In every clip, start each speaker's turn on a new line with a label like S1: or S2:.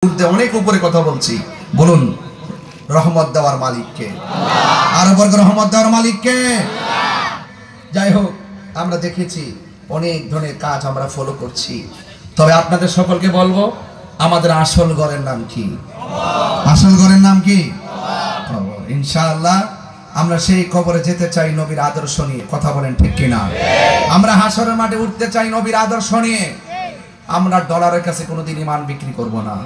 S1: অনেক উপরে কথা বলছি, বলুন রহমত দেওয়ার মালিককে, আর বর্গ রহমত দেওয়ার মালিককে। যাই হোক, আমরা দেখেছি অনেক ধরনের কাজ আমরা ফলো করছি, তবে আপনাদের সকলকে বলবো আমাদের আসল ঘরের নাম কি? আসল ঘরের নাম কি? ইনশাআল্লাহ আমরা সেই কবরে যেতে চাই নবীর আদর্শ নিয়ে। কথা বলেন ঠিক কিনা? আমরা হাসরের মাঠে উঠতে চাই নবীর আদর্শ নিয়ে। আমরা ডলারের কাছে কোনোদিন ঈমান বিক্রি করব না,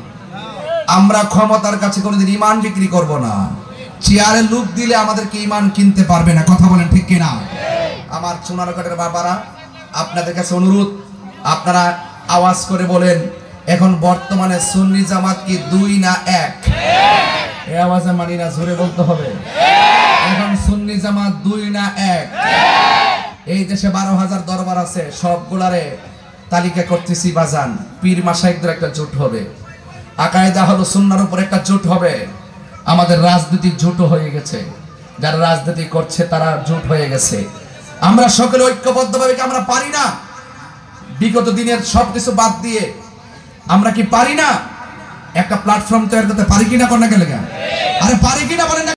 S1: আমরা ক্ষমতার কাছে কোনোদিন ঈমান বিক্রি করব না। চেয়ারে লুক দিলে আমাদেরকে ঈমান কিনতে পারবে না। কথা বলেন ঠিক কিনা? আমার সোনারঘাটের বাবারা, আপনাদের কাছে অনুরোধ, আপনারা আওয়াজ করে বলেন এখন বর্তমানে সুন্নি জামাত কি 2 না 1? এই আওয়াজে মানি না, জোরে বলতে হবে। এখন সুন্নি জামাত 2 না 1? এই দেশে 12,000 দরবার আছে, সবগুলারে তালিকা করতেছি বাজান। পীর মাশায়েখদের একটা জোট হবে, আকায়েদা হলো সুন্নাহর উপর একটা জোট হবে। আমাদের রাজনৈতিক জোটও হয়ে গেছে, যারা রাজনীতি করছে তারা জোট হয়ে গেছে। আমরা সকলে ঐক্যবদ্ধভাবে কি আমরা পারি না? বিগত দিনের সবকিছু বাদ দিয়ে আমরা কি পারি না একটা প্ল্যাটফর্ম তৈরি করতে? পারি কিনা? কোন না গেলে আরে পারি কিনা বলেন না?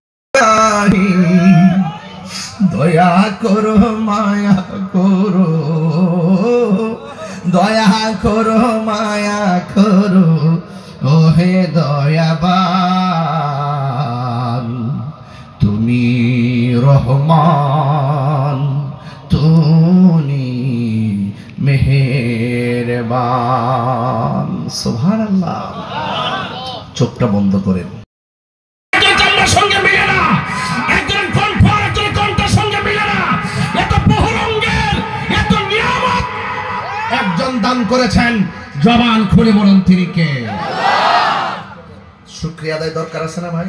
S1: দয়া করো, মায়া করো, দয়া করো, মায়া করো, ওহে দয়াবান, তুমি রহমান, তুমি মেহেরবান। সুবহানাল্লাহ। চোখটা বন্ধ করেন। একজন দান করেছেন, জবান খুলে বলুন তিনি কে? শুকরিয়া আদায় দরকার আছে না ভাই?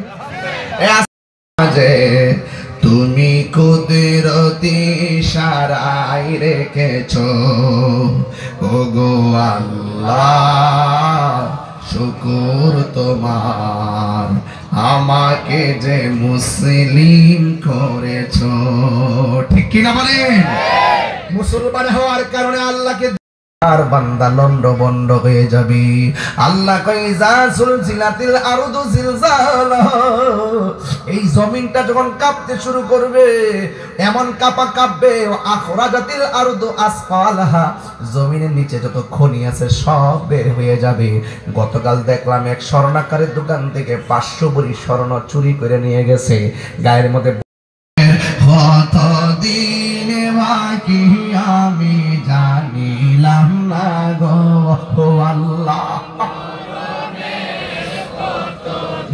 S1: তুমি কুদরতি ইশারায় রেখেছো ওগো আল্লাহ, শুকর তোমার, আমাকে যে মুসলিম করেছো। ঠিক কিনা বলেন? মুসলমান হওয়ার কারণে আল্লাহকে আর বান্দা লন্ড বন্ড হয়ে যাবে। আল্লাহ কই যা সুলসিলাতিল আরদু জিলজালা, এই জমিনটা যখন কাঁপতে শুরু করবে, এমন কাঁপবে, আখরাজাতিল আরদু আসফালাহা, জমিনের নিচে যত খনি আছে সব বের হয়ে যাবে। গতকাল দেখলাম এক স্বর্ণাকারের দোকান থেকে 500 ভরি স্বর্ণ চুরি করে নিয়ে গেছে। গায়ের মধ্যে কতদিন বাকি আমি জানিলাম না গো আল্লাহ,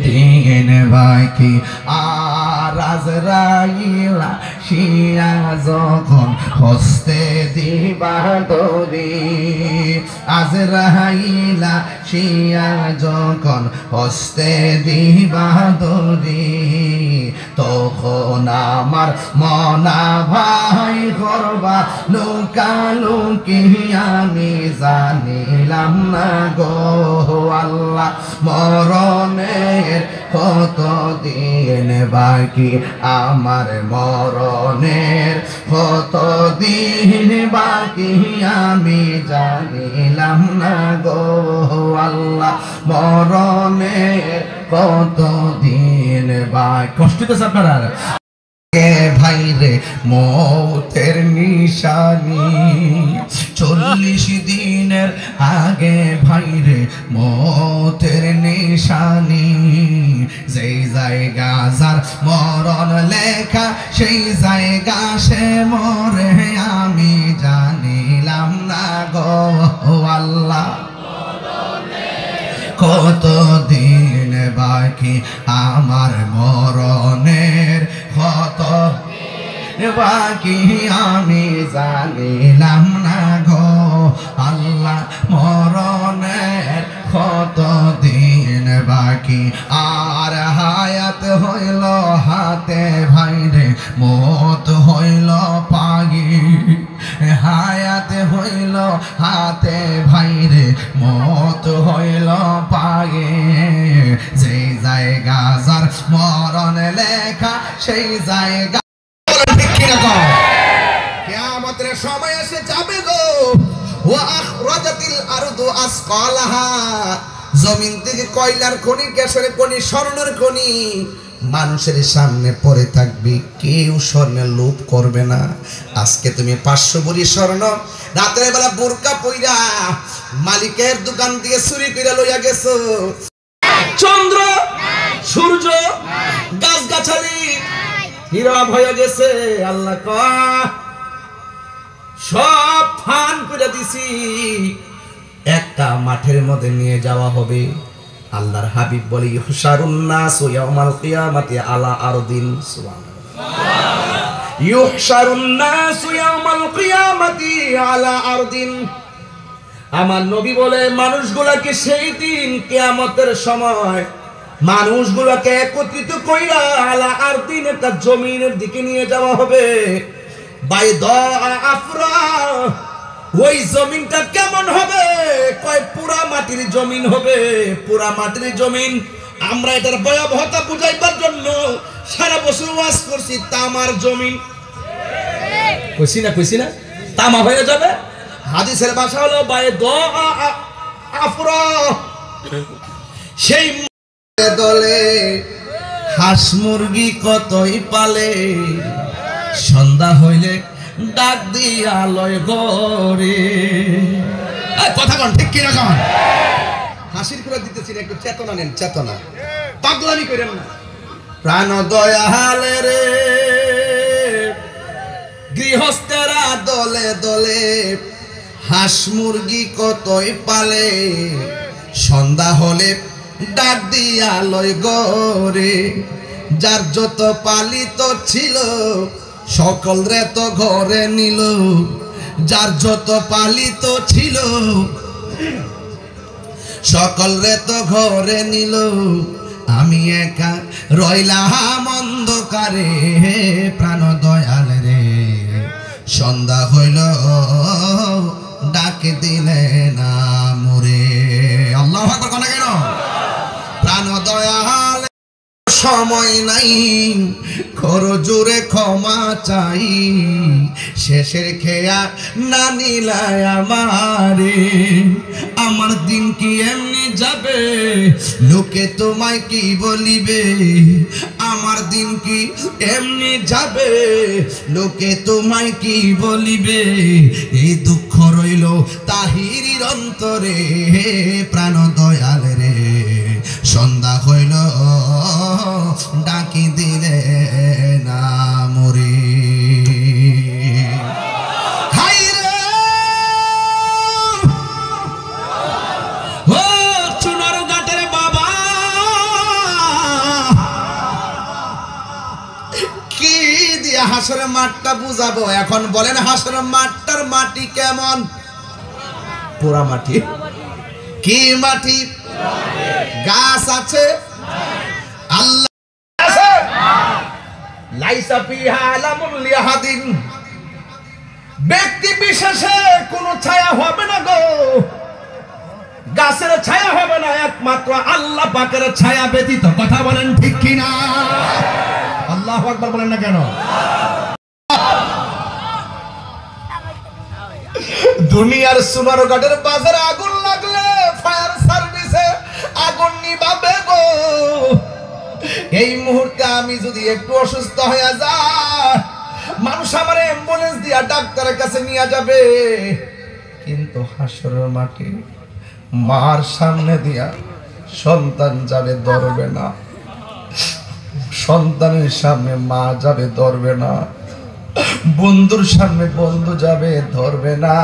S1: দিন বাকি আর আজরাইল শিয়া যখন হস্তে দিবা দরি, আজরাইল শিয়া যখন হস্তে দিবা দরি, তখন আমার মনা ভাই করবা লুকালুকি আমি জানিলাম না গো আল্লাহ, মরণের কতদিন বাকি আমার, মরণের কতদিন বাকি আমি জানিলাম না গো আল্লাহ, মরণের কতদিন বাকি। কষ্ট তো আপনারা ভাই রে, মৌতের নিশানি 40 দিনের আগে ভাই রে, মৌতের নিশানি, যেই জায়গা যার মরণ লেখা সেই জায়গা সে মরে, আমি জানিলাম না গো আল্লাহ, কতদিন বাকি আমার মরণের, কত বাকি আমি জানিলাম না গো আল্লাহ, মরণের কতদিন বাকি আর, হায়াত হইল হাতে ভাই রে, মত হইল পাগি, হায়াত হইল হাতে ভাই রে, মত হইল পাগে, যেই জায়গা যার মরণ লেখা সেই জায়গা। কিয়ামতের সময় এসে যাবে গো, ওয়া আখরাজাতিল আরদু আসকালাহা, জমিন থেকে কয়লার খনি, গ্যাসের খনি, স্বর্ণের খনি মানুষের সামনে পড়ে থাকবে, কেউ স্বর্ণের লোভ করবে না। আজকে তুমি 500 ভরি স্বর্ণ রাতের বেলা বোরকা পইরা মালিকের দোকান থেকে চুরি কইরা লইয়া গেছো। চন্দ্র সূর্য গাছগাছালি নীরব হয়ে গেছে। আল্লাহ কয় সব ফান করে দিছি, একটা মাঠের মধ্যে নিয়ে যাওয়া হবে। আল্লাহর হাবিব বলে ইহশারুন নাস ইয়াউমাল কিয়ামাতি আলা আরদিন, সুবহানাল্লাহ, ইহশারুন নাস ইয়াউমাল কিয়ামাতি আলা আরদিন। আমার নবী বলে মানুষগুলোকে সেই দিন কিয়ামতের সময় মানুষগুলোকে একত্রিত কইরা আলা আরদিন, একটা জমিনের দিকে নিয়ে যাওয়া হবে। বাইদা আফরা, ওই জমিনটা কেমন হবে? কয় পুরা মাটির জমিন হবে, পুরা মাটির জমিন। আমরা এটার ভয়াবহতা বুঝাইবার জন্য সারা বছর ওয়াজ করছি, তামার জমিন। কইছি না তামা হয়ে যাবে। হাদিসের ভাষা হলো বাইদা আফরা। সেই দলে হাঁস মুরগি কতই পালে, সন্ধ্যা হইলে ডাক দিয়া লয় ঘরে। কথা কন ঠিক কিনা কন? হাসির করে দিতেছি না, একটু চেতনা নেন, চেতনা, পাগলামি করেন না। প্রাণ দয়ালে রে গৃহস্থেরা দলে দলে হাঁস মুরগি কতই পালে, সন্ধ্যা হলে ডাক দিয়া লয় ঘরে। যার যত পালিত ছিল সকল রে তো ঘরে নিল, যার যত পালিত ছিল সকল রে তো ঘরে নিল। আমি একা রইলাম অন্ধকারে, প্রাণ দয়াল রে সন্ধ্যা হইল ডাক দিলে না মোরে। আল্লাহু আকবার কোন কেন? প্রাণ দয়াল সময় নাই, খর জোরে ক্ষমা চাই, শেষের খেয়া না নিলায় আমারে। আমার দিন কি এমনি যাবে, লোকে তোমায় কি বলিবে? আমার দিন কি এমনি যাবে, লোকে তোমায় কি বলিবে? এই দুঃখ রইল তাহিরির অন্তরে, প্রাণ দয়াল রে সন্ধ্যা হইল ডাকি দিলে না মোরে। হাই রে ও চুনার ঘাটের বাবা, কি দিয়ে হাসরের মাঠটা বুঝাবো? এখন বলেন হাসরের মাঠটার মাটি কেমন? পুরা মাটি। কি মাটি? গাছ আছে? আল্লাহ আছে? লাইসা ফিহা আলামুন লিআহাদিন, ব্যক্তি বিশেষে কোনো ছায়া হবে না গো। গাছের ছায়া হবে না, একমাত্র আল্লাহ পাকের ছায়া ব্যতীত। কথা বলেন ঠিক কিনা? আল্লাহু আকবার বলেন না কেন? দুনিয়ার সুনারঘাটের বাজারে আগুন লাগলে ফায়ার সার্ভিসে আগুন নিভাবে গো। এই মুহূর্তে আমি যদি একটু অসুস্থ হয়ে যায়, মানুষ আমার অ্যাম্বুলেন্স দিয়া ডাক্তারের কাছে নিয়ে যাবে, কিন্তু হাসরের মাঠে মার সামনে দিয়া সন্তান যাবে ধরবে না, সন্তানের সামনে মা যাবে ধরবে না, বন্ধুর সামনে বন্ধু যাবে ধরবে না।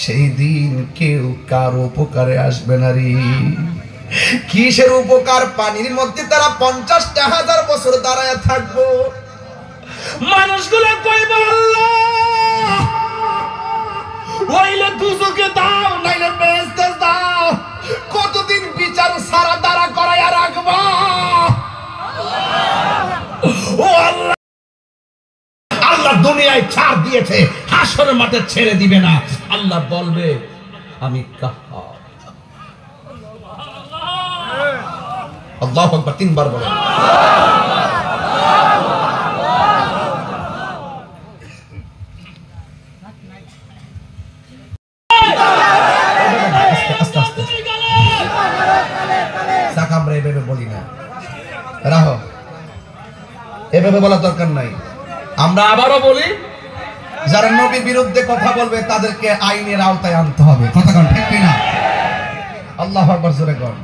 S1: সেই দিন কেউ কার উপকারে আসবে না রে। কিসের উপকার? পানির মধ্যে তারা 50,000 বছর দাঁড়ায় থাকবো। মানুষগুলো কইব আল্লাহ হইলে দুজকে দাও, নাইলে বেহেশতে দাও। কতদিন বিচার সারা দাঁড়া করাইয়া রাখবা? ও আল্লাহ, আল্লাহ দুনিয়ায় ছাড় দিয়েছে, হাসরের মাঠে ছেড়ে দিবে না। আল্লাহ বলবে আমি কাহ্হার। আল্লাহু আকবার 3 বার বলেন। থাক, আমরা এভাবে বলি না, রাহো, এভাবে বলার দরকার নাই। আমরা আবারও বলি, যারা নবীর বিরুদ্ধে কথা বলবে তাদেরকে আইনের আওতায় আনতে হবে। কথা কোন ঠিক কিনা? আল্লাহু আকবার, জোরে কোন।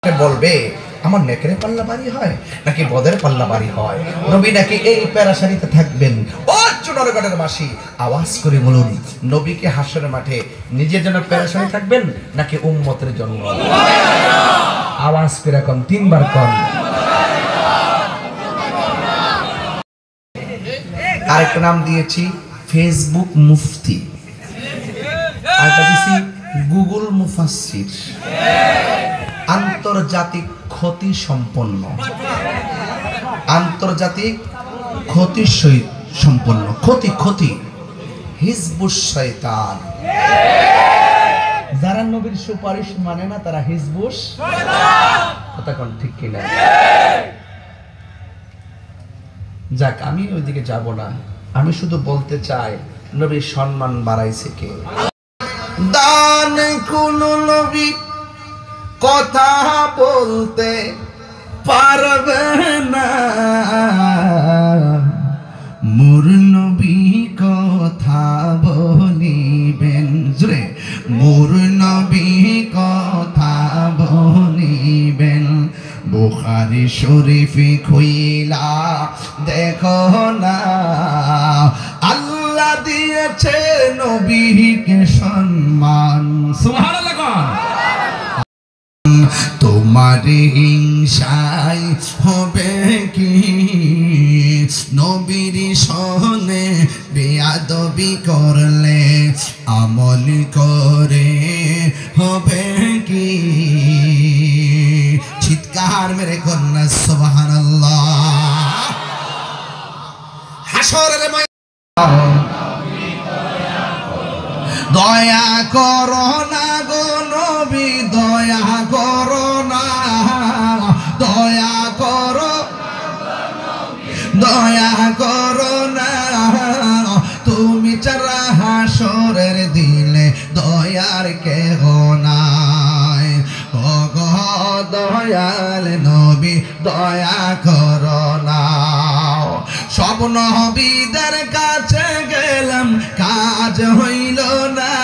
S1: এই বলবে আমার নেকড়ে পাল্লা বাড়ি হয় নাকি বদের পাল্লা বাড়ি হয়? নবী নাকি এই প্যারাসারিতে থাকবেন? ও চুনারগড়ের বাসী, আওয়াজ করে বলুন, নবীকে হাসরের মাঠে নিজের জন্য প্যারাসারি থাকবেন নাকি উম্মতের জন্য? আওয়াজ করে কোন, তিনবার কোন। আরেকটা নাম দিয়েছি ফেসবুক মুফতি, আরেকটা দিয়েছি গুগল মুফাসসির, আন্তর্জাতিক ক্ষতি সম্পন্ন, আন্তর্জাতিক ক্ষতি সম্পন্ন, ক্ষতি ক্ষতি হিজবুশ শয়তান। যারা নবীর সুপারিশ মানে না তারা হিজবুশ শয়তান। কথা কোন ঠিক কিনা? যাক, আমি ওইদিকে যাব না, আমি শুধু বলতে চাই নবীর সম্মান বাড়াইছে কে? দান কোন নবী কথা বলতে পারবে না, মোর নবী কথা বলিবেন, জোরে, মোর নবী কথা বলিবেন। বুখারী শরীফ খুইলা দেখো না, আল্লাহ দিয়েছে নবীকে সম্মান। সুবহানাল্লাহ কোন। তোমার হিংসায় হবে কি নবীর সনে বেয়াদবি করলে, আমল করে হবে কি? চিৎকার মেরে কন্যা সুবহানাল্লাহ। হাসরের ময়দানে দয়া করো না গো নবী, দয়া করো না, দয়া করো, দয়া করো না, তুমি ছাড়া হাসরের দিনে দয়ার কেহ নাই। ও গো দয়াল নবী দয়া করো না। সব নবীদের কাছে গেলাম কাজ হইল না,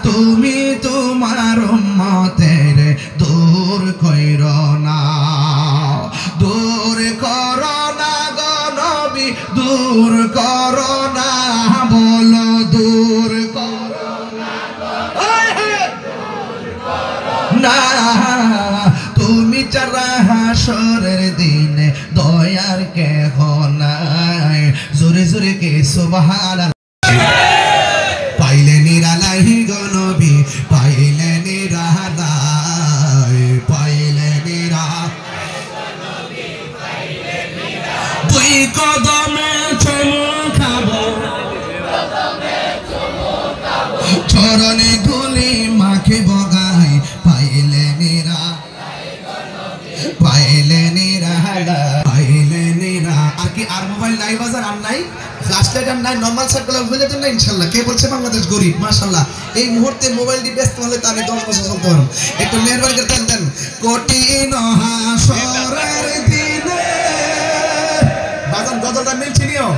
S1: তুমি তোমার উম্মতের দূর কইরো না, দূর করো না গো নবী, দূর করো না, বলো দূর করো না, তুমি ছাড়া হাসরের দিনে দয়ার কেহ নাই। জোরে জোরে কে সুবহানাল্লাহ। পাইলে নিরালাই গো নবী, পাইলে নিরালাই, পাইলে নিরা, দুই কদমে চুমু খাবো, চরণে ধুলি মাখিব গায়, পাইলে নিরা, পাইলে নিরালা, পাইলে নিরা। আর কি আর মোবাইল নাই বাজার আর নাই, ফ্ল্যাশ লাইট আর নাই, নরমাল সার্কুলার হয়ে যেত না ইনশাআল্লাহ। কে বলছে বাংলাদেশ গরিব? মাশাআল্লাহ, এই মুহূর্তে মোবাইলটি ব্যস্ত হলে তো আমি 10 বছর চলতে পারবো। একটু মেহেরবানি করে দেন দেন। কঠিন হাসরের দিনে, বাজান গজলটা মিলছে নিও,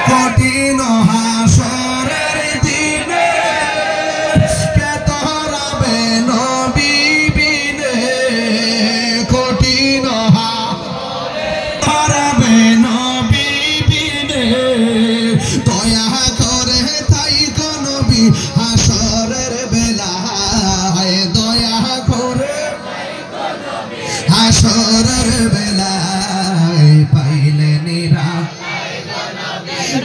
S1: কঠিন হাসরের দিনে কে তোরাবে নবী বিনে, কঠিন তোরাবে নবী বিনে, দয়া করে তাই গো নবী হাসরের বেলায়, দয়া করে হাসরের বেলায়, পাইলে নিরা,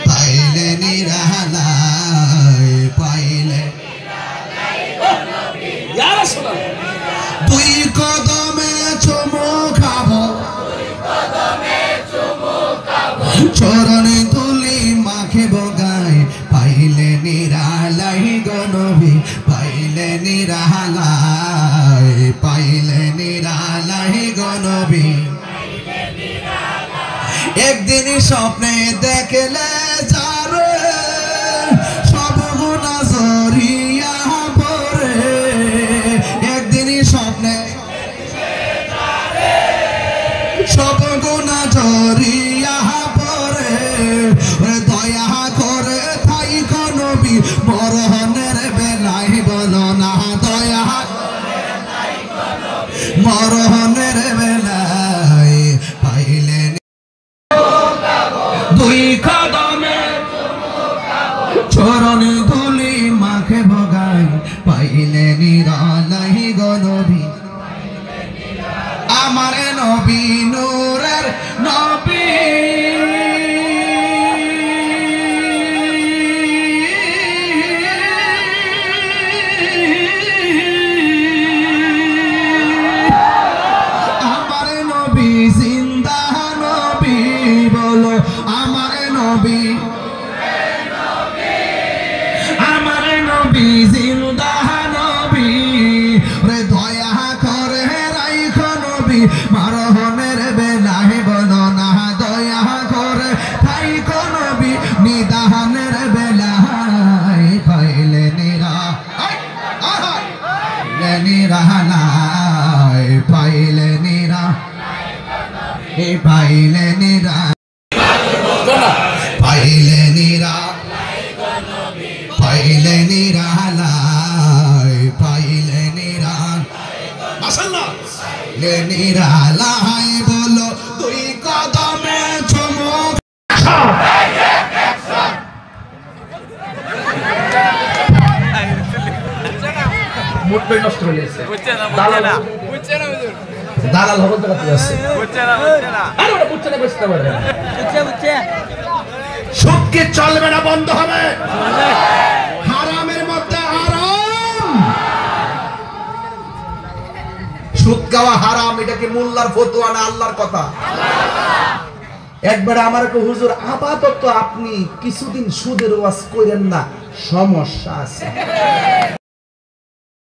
S1: পাইলে নিরালায়, পাইলে দুই কদমে চুমু খাবো, চরণে তুলি মাখিব গায়, পাইলে নিরালাই গো নবী, পাইলে নিরালাই, পাইলে নিরালাই গো নবী। একদিন স্বপ্নে দেখলে যারে সব গুনাহ জড়িয়া মরহনের বেলায় বলো না দয়া মরহনের বেলায় পাইলে দুই কদমে চরণ ধুলি মাখে ভগাই পাইলে নিরালাই গো নবী আমার নবী নূরের নবী আমার নবী জিন্দা নবী বলো আমার নবী আমার নবী জিন্দা নবী রে দয়া করে রাইখো নবী মারহনের বেলায় বলো না দয়া করে রাইখো নবী নিদানের বেলায় পাইলে নিরা নিরালাই পাইলে নিরা পাইলে নিরা পাইলে নিরা পাইলে নিরালাই পাইলে নিরা মাশাআল্লাহ লে নিরালাই বলো দুই কদমে চুমুক মুট্টই নষ্ট হয়ে গেছে দালাল হবল তো কাছে আছে আরে ওটা বুঝছে না বুঝতে পারে বুঝছে সুদকে চলবে না বন্ধ হবে হারামের মধ্যে হারাম সুদ খাওয়া হারাম এটা কি মোল্লার ফতোয়া না আল্লাহর কথা একবার আমার হুজুর আপাতত আপনি কিছুদিন সুদের ওয়াজ করেন না সমস্যা আছে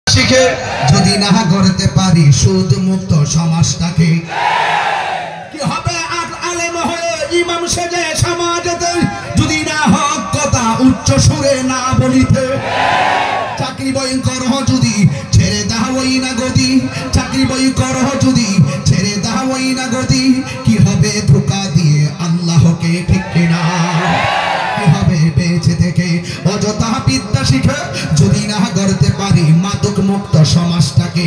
S1: শিখে যদি না করতে পারি সুদ মুক্ত সমাজটাকে কি হবে আলেম হয়ে ইমাম সেজে সমাজেতে যদি না হক কথা উচ্চ সুরে না বলিতে চাকরি বই করহ যদি ছেড়ে দাওই না গতি চাকরি বই করহ যদি ছেড়ে দাওই না গতি কি হবে ধোঁকা দিয়ে আল্লাহকে ঠিক কিনা কি হবে বেঁচে থেকে অযথা বিদ্যা শিখে যদি না করতে পারি মাদক মুক্ত সমাজটাকে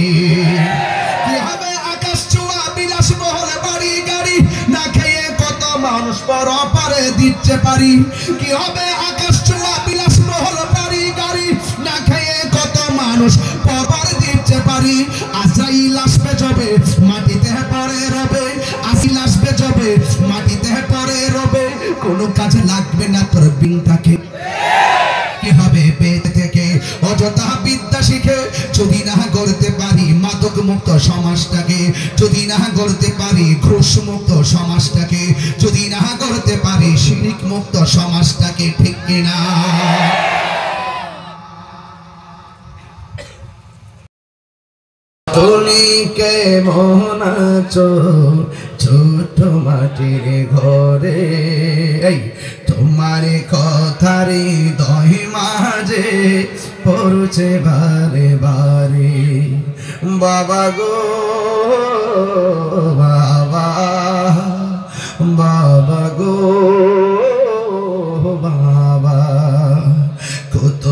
S1: কি হবে আকাশ ছোঁয়া বিলাস বহল বাড়ি গাড়ি না খেয়ে কত মানুষ পরপারে দিতে পারি কি হবে আকাশ ছোঁয়া বিলাস বহল বাড়ি গাড়ি না খেয়ে কত মানুষ পরপারে দিতে পারি আজরাইল আসবে যাবে মাটিতে পড়ে রবে আসিল আসবে যাবে মাটিতে পড়ে রবে কোনো কাজে লাগবে না তোর বিনটাকে কি হবে বেঁচে থেকে অযথা বিদ্যা শিখে যদি না করতে পারি মাদক মুক্ত সমাজটাকে যদি না করতে পারি ঘুষ মুক্ত সমাজটাকে যদি না করতে পারি শিরিক মুক্ত সমাজটাকে ঠিক কিনা তুমি কেমন আছো ছোট মাটির ঘরে তোমার কথারে দহি মাঝে পড়ছে বারে বারে বাবা গো বাবা বাবা গো বাবা কত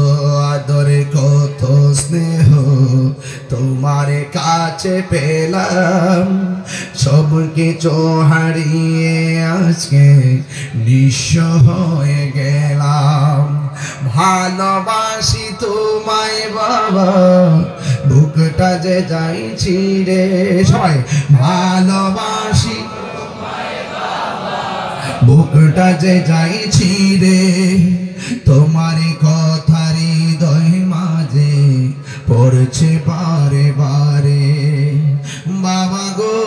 S1: আদরে কত স্নেহ তোমার কাছে পেলাম সব কিছু হারিয়ে আজকে নিঃস্ব হয়ে গেলাম ভালোবাসি তোমায় বাবা বুকটা যে যাইছি রে সবাই ভালোবাসি বুকটা যে যাইছি রে তোমার কথার হৃদয় মাঝে পড়ছে বারে বারে বাবা গো